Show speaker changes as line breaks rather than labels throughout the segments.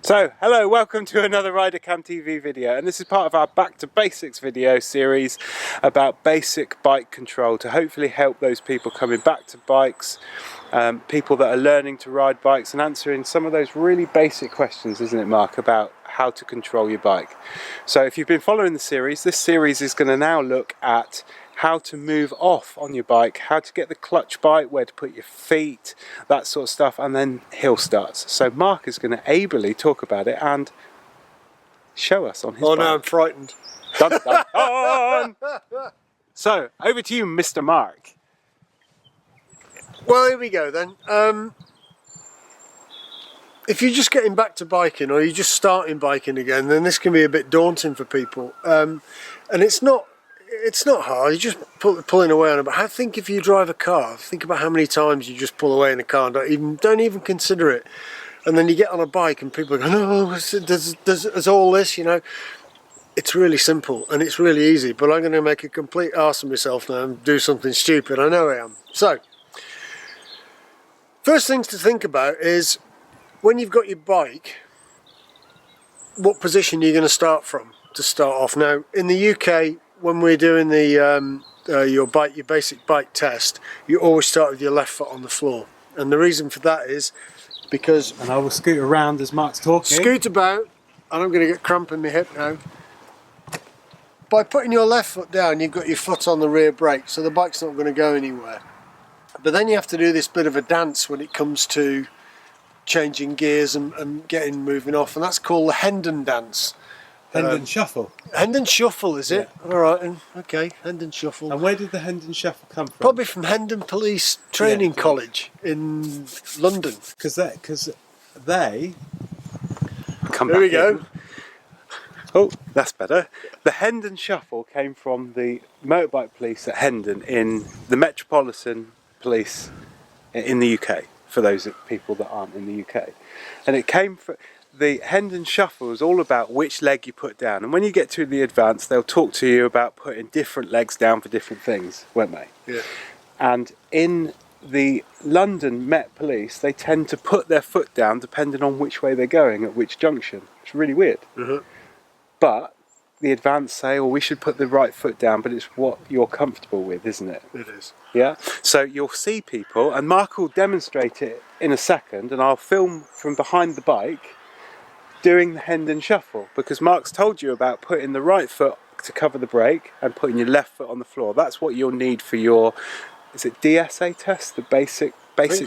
So, hello, welcome to another RiderCamTV video, and this is part of our Back to Basics video series about basic bike control to hopefully help those people coming back to bikes, people that are learning to ride bikes, and answering some of those really basic questions, isn't it, Mark, about how to control your bike. So if you've been following the series, this series is going to now look at how to move off on your bike, how to get the clutch bike, where to put your feet, that sort of stuff, and then hill starts. So Mark is going to ably talk about it and show us on his bike.
Oh no, I'm frightened.
Dun, dun, dun. So, over to you, Mr. Mark.
Well, here we go then. If you're just getting back to biking or you're just starting biking again, then this can be a bit daunting for people. And it's not hard, you're just pulling away on it. But I think if you drive a car, think about how many times you just pull away in a car and don't even consider it. And then you get on a bike and people go, no, there's all this, you know. It's really simple and it's really easy, but I'm going to make a complete arse of myself now and do something stupid. I know I am. So, first things to think about is when you've got your bike, what position you're going to start from to start off. Now, in the UK, when we're doing the your basic bike test, you always start with your left foot on the floor, and the reason for that is because,
And I will scoot around as Mark's talking.
scoot about, and I'm going to get cramp in my hip now. By putting your left foot down, you've got your foot on the rear brake, so the bike's not going to go anywhere. But then you have to do this bit of a dance when it comes to changing gears and getting moving off, and that's called the Hendon dance.
Hendon Shuffle.
Hendon Shuffle, is it?
Yeah.
All right, okay, Hendon Shuffle.
And where did the Hendon Shuffle come from?
Probably from Hendon Police Training
Yeah.
College in London.
Because they come
There
back
we go.
in. Oh, that's better. The Hendon Shuffle came from the motorbike police at Hendon in the Metropolitan Police in the UK, for those people that aren't in the UK. And it came from, the Hendon Shuffle is all about which leg you put down. And when you get to the advanced, they'll talk to you about putting different legs down for different things, won't they?
Yeah.
And in the London Met Police, they tend to put their foot down depending on which way they're going at which junction. It's really weird. But the advanced say, well, we should put the right foot down, but it's what you're comfortable with, isn't it?
It is.
Yeah? So you'll see people, and Mark will demonstrate it in a second, and I'll film from behind the bike doing the Hendon Shuffle, because Mark's told you about putting the right foot to cover the brake and putting your left foot on the floor. That's what you'll need for your, is it DSA test, the basic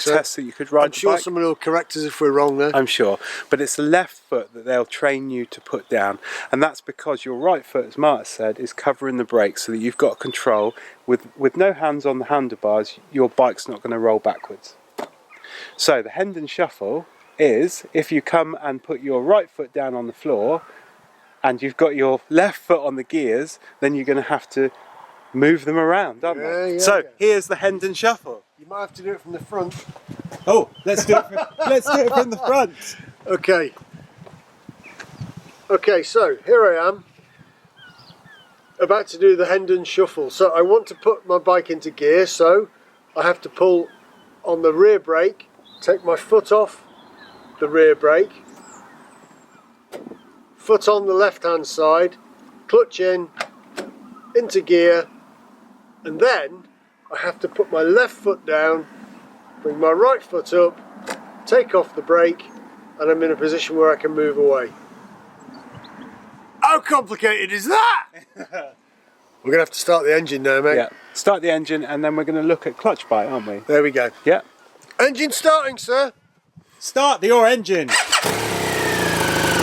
so.
test that you could ride
I'm
the
sure
bike?
someone will correct us if we're wrong there.
I'm sure, but it's the left foot that they'll train you to put down, and that's because your right foot, as Mark said, is covering the brake so that you've got control. With no hands on the handlebars, your bike's not going to roll backwards. So the Hendon Shuffle is, if you come and put your right foot down on the floor and you've got your left foot on the gears, then you're going to have to move them around, aren't you?
Yeah,
So
yeah.
Here's the Hendon Shuffle.
You might have to do it from the front.
Oh, let's do it from the front.
Okay. Okay, so here I am, about to do the Hendon Shuffle. So I want to put my bike into gear, so I have to pull on the rear brake, take my foot off the rear brake, foot on the left hand side, clutch in, into gear, and then I have to put my left foot down, bring my right foot up, take off the brake, and I'm in a position where I can move away. How complicated is that? We're going to have to start the engine now, mate.
Yeah, start the engine and then we're going to look at clutch bite, aren't we?
There we go.
Yeah.
Engine starting, sir.
Start your engine. Now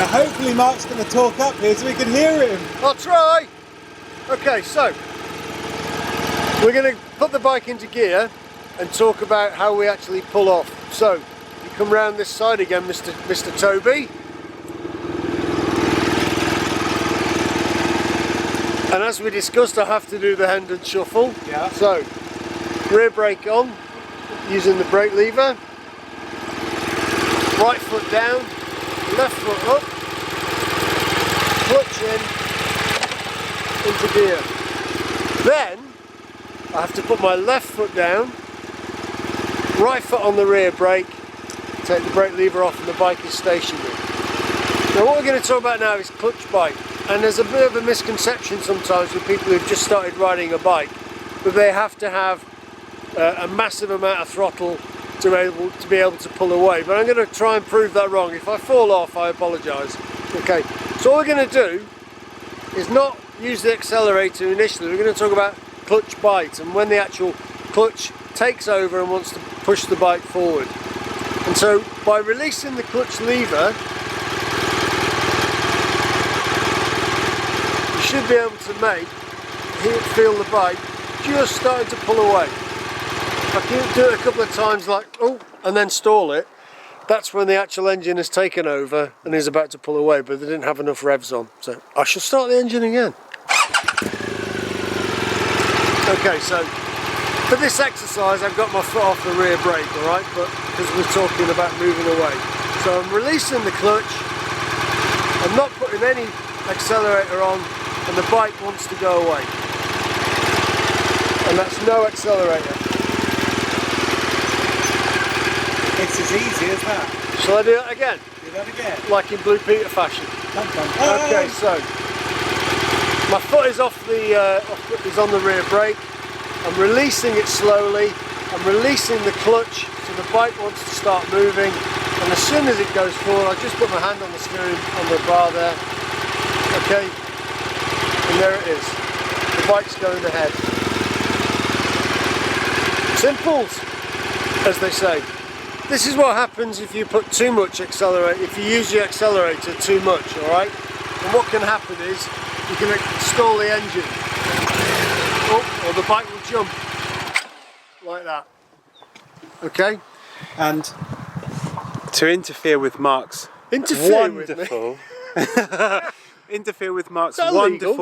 hopefully Mark's going to talk up here so we can hear him.
I'll try. Okay, so we're going to put the bike into gear and talk about how we actually pull off. So you come round this side again, Mr. Toby. And as we discussed, I have to do the Hendon Shuffle.
Yeah.
So rear brake on, using the brake lever. Right foot down, left foot up, clutch in, into gear. Then I have to put my left foot down, right foot on the rear brake, take the brake lever off and the bike is stationary. Now what we're going to talk about now is clutch bite, and there's a bit of a misconception sometimes with people who've just started riding a bike that they have to have a massive amount of throttle to be able to pull away, but I'm going to try and prove that wrong. If I fall off, I apologise. Okay, so all we're going to do is not use the accelerator initially. We're going to talk about clutch bite and when the actual clutch takes over and wants to push the bike forward. And so by releasing the clutch lever, you should be able to feel the bike just starting to pull away. If I do it a couple of times like, oh, and then stall it, that's when the actual engine has taken over and is about to pull away, but they didn't have enough revs on. So I shall start the engine again. Okay, so for this exercise I've got my foot off the rear brake, alright, but because we're talking about moving away. So I'm releasing the clutch, I'm not putting any accelerator on, and the bike wants to go away. And that's no accelerator.
It's as easy as that.
Shall I do it again?
Do that again.
Like in Blue Peter fashion. Okay, so my foot is is on the rear brake. I'm releasing it slowly. I'm releasing the clutch so the bike wants to start moving. And as soon as it goes forward, I just put my hand on the steering, on the bar there. Okay, and there it is. The bike's going ahead. Simples, as they say. This is what happens if you put too much accelerator, if you use your accelerator too much, alright? And what can happen is, you can stall the engine. Oh, or the bike will jump. Like that. Okay?
And to interfere with Mark's wonderful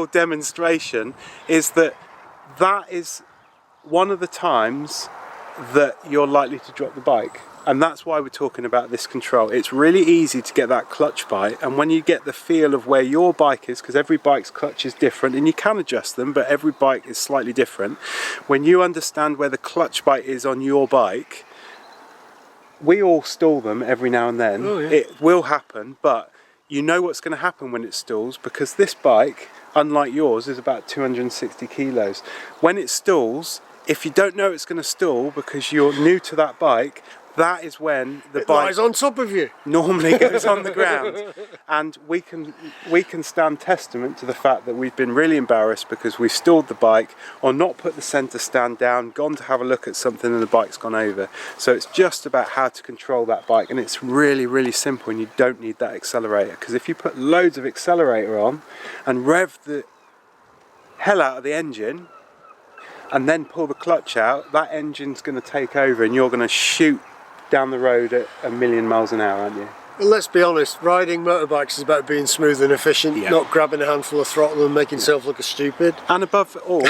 demonstration is that is one of the times that you're likely to drop the bike. And that's why we're talking about this control. It's really easy to get that clutch bite, and when you get the feel of where your bike is, because every bike's clutch is different and you can adjust them, but every bike is slightly different. When you understand where the clutch bite is on your bike, we all stall them every now and then.
Oh, yeah.
It will happen, but you know what's going to happen when it stalls, because this bike, unlike yours, is about 260 kilos. When it stalls, if you don't know it's going to stall because you're new to that bike, that is when the bike
lies on top of you.
Normally goes on the ground. And we can stand testament to the fact that we've been really embarrassed because we've stalled the bike or not put the centre stand down, gone to have a look at something and the bike's gone over. So it's just about how to control that bike, and it's really, really simple, and you don't need that accelerator, because if you put loads of accelerator on and rev the hell out of the engine and then pull the clutch out, that engine's going to take over and you're going to shoot down the road at 1,000,000 miles an hour, aren't you?
Well, let's be honest, riding motorbikes is about being smooth and efficient, not grabbing a handful of throttle and making yourself look stupid.
And above all,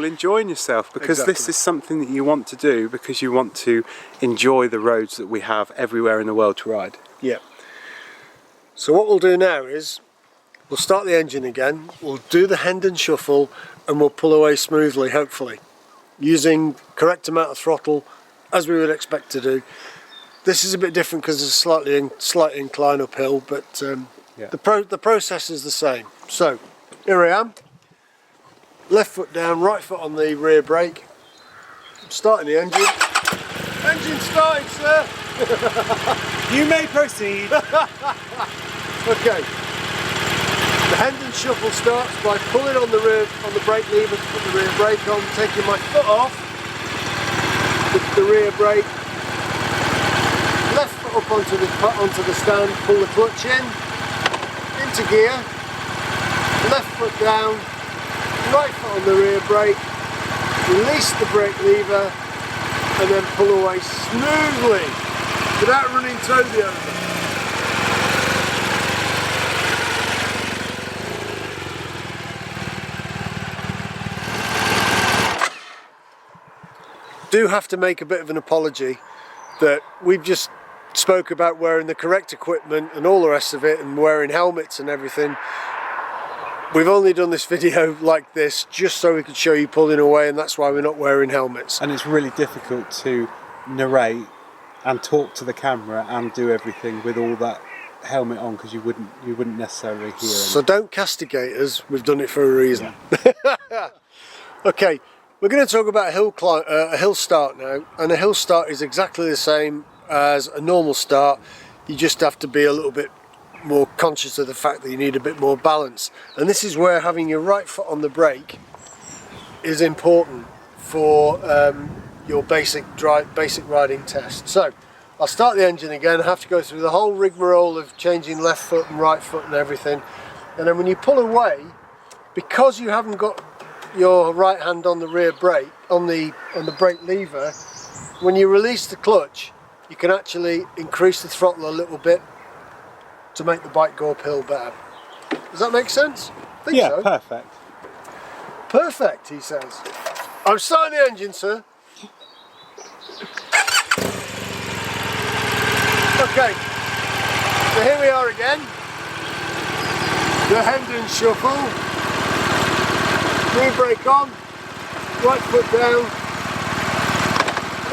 enjoying yourself, because this is something that you want to do because you want to enjoy the roads that we have everywhere in the world to ride.
Yeah. So what we'll do now is, we'll start the engine again, we'll do the Hendon shuffle, and we'll pull away smoothly, hopefully, using correct amount of throttle, as we would expect to do. This is a bit different because there's a slight incline uphill, but the process is the same. So here I am, left foot down, right foot on the rear brake. I'm starting the engine. Engine started, sir.
You may proceed.
Okay. The Hendon shuffle starts by pulling on the brake lever to put the rear brake on, taking my foot off with the rear brake, left foot up onto the stand, pull the clutch in, into gear, left foot down, right foot on the rear brake, release the brake lever, and then pull away smoothly without running totally over. Do have to make a bit of an apology that we've just spoke about wearing the correct equipment and all the rest of it and wearing helmets and everything. We've only done this video like this just so we could show you pulling away, and that's why we're not wearing helmets.
And it's really difficult to narrate and talk to the camera and do everything with all that helmet on because you wouldn't necessarily hear
So don't castigate us, we've done it for a reason. Yeah. Okay, we're going to talk about a hill start now, and a hill start is exactly the same as a normal start. You just have to be a little bit more conscious of the fact that you need a bit more balance, and this is where having your right foot on the brake is important for your basic riding test. So I'll start the engine again. I have to go through the whole rigmarole of changing left foot and right foot and everything, and then when you pull away, because you haven't got your right hand on the rear brake, on the brake lever, when you release the clutch you can actually increase the throttle a little bit to make the bike go uphill better. Does that make sense? I think
yeah,
so.
perfect.
Perfect, he says. I'm starting the engine, sir. Okay, so here we are again. The Hendon shuffle. Knee brake on, right foot down,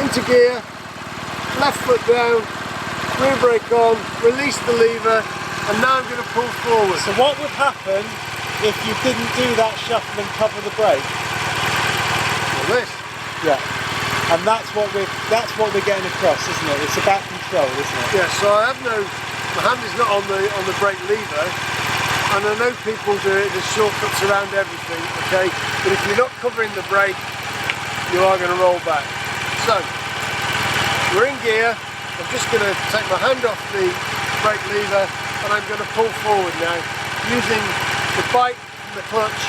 into gear, left foot down, rear brake on, release the lever, and now I'm going to pull forward.
So what would happen if you didn't do that shuffle and cover the brake?
Well, this.
Yeah. And that's what we're getting across, isn't it? It's about control, isn't it?
Yeah, so I have my hand is not on the brake lever, and I know people do it, there's shortcuts around everything, okay? But if you're not covering the brake, you are going to roll back. So, we're in gear, I'm just going to take my hand off the brake lever, and I'm going to pull forward now, using the bike, the clutch,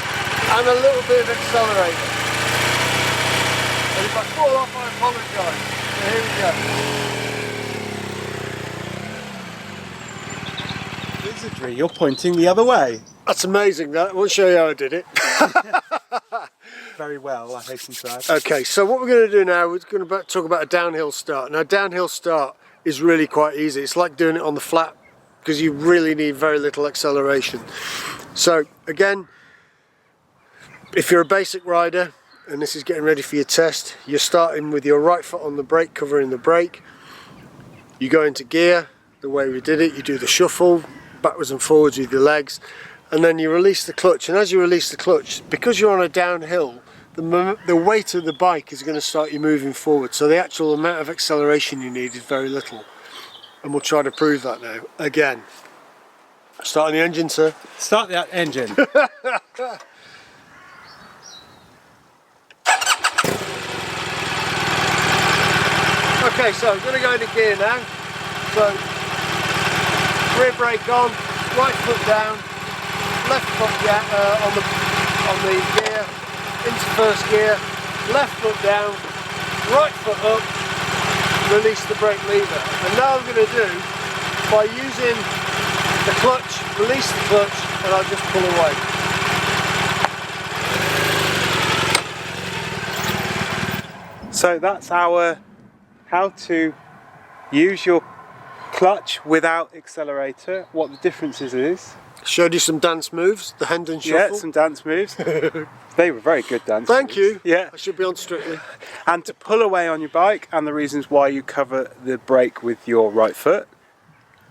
and a little bit of accelerator. And if I fall off, I apologise. So here we go.
Wizardry, you're pointing the other way.
That's amazing, that. I won't show you how I did it.
Very well, I hasten to add.
Okay, so what we're going to do now, we're going to talk about a downhill start. Now, downhill start is really quite easy. It's like doing it on the flat because you really need very little acceleration. So, again, if you're a basic rider, and this is getting ready for your test, you're starting with your right foot on the brake, covering the brake. You go into gear, the way we did it, you do the shuffle, backwards and forwards with your legs, and then you release the clutch. And as you release the clutch, because you're on a downhill, the weight of the bike is going to start you moving forward, so the actual amount of acceleration you need is very little, and we'll try to prove that now. Again, starting the engine, sir.
Start that engine.
Okay, so I'm going to go into gear now. So, rear brake on, right foot down, left foot down on the gear, into first gear, left foot down, right foot up, release the brake lever. And now I'm going to do, by using the clutch, release the clutch, and I'll just pull away.
So that's our how to use your clutch without accelerator, what the differences is.
Showed you some dance moves, the Hendon shuffle.
Yeah, some dance moves. They were very good dance
Thank
moves.
you.
Yeah.
I should be on Strictly.
And to pull away on your bike, and the reasons why you cover the brake with your right foot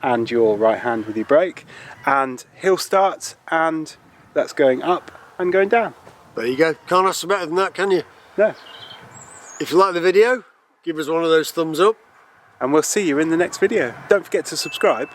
and your right hand with your brake, and hill starts, and that's going up and going down.
There you go. Can't ask for better than that, can you?
No.
If you like the video, give us one of those thumbs up.
And we'll see you in the next video. Don't forget to subscribe.